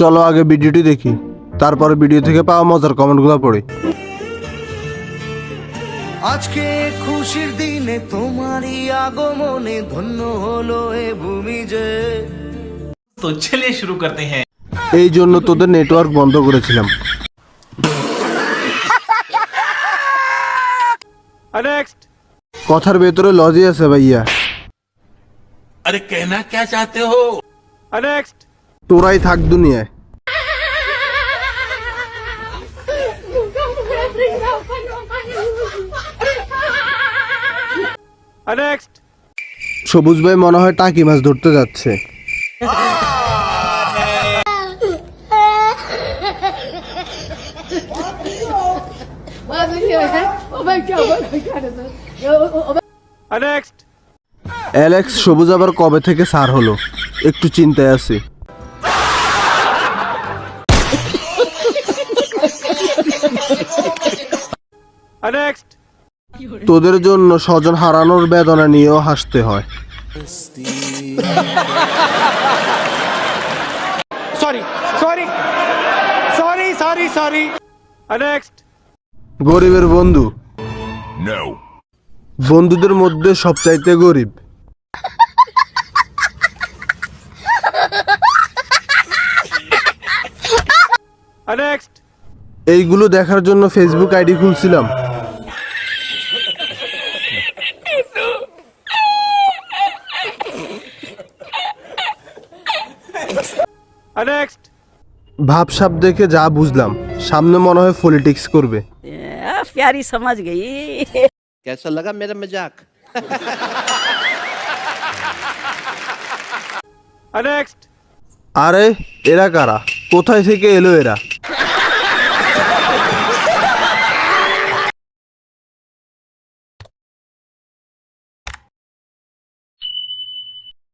চলো আগে ভিডিওটি দেখি, তারপরে ভিডিও থেকে পাওয়া মজার কমেন্টগুলো পড়ি। আজকে খুশির দিনে তোমারই আগমনে ধন্য হলো এ ভূমি যে। तो चलिए शुरू करते हैं। এই জন্য তোদের নেটওয়ার্ক বন্ধ করেছিলাম। কথার ভেতরে লজি আছে ভাইয়া। अरे कहना क्या चाहते हो? তোরাই থাক দুনিয়ায়। সবুজ ভাই মনে হয় টাকি মাছ ধরতে যাচ্ছে। অ্যালেক্স, সবুজ আবার কবে থেকে স্যার হলো? একটু চিন্তায় আছি। তোদের জন্য স্বজন হারানোর বেদনা নিয়েও হাসতে হয়। গরিবের বন্ধু, বন্ধুদের মধ্যে সবচাইতে গরিব। এইগুলো দেখার জন্য ফেসবুক আইডি খুলছিলাম। ভাবসাব দেখে যা বুঝলাম, সামনে মনে হয় পলিটিক্স করবে। प्यारी समझ गई। कैसा लगा मेरा मजाक? আরে এরা কারা? কোথায় থেকে এলো এরা?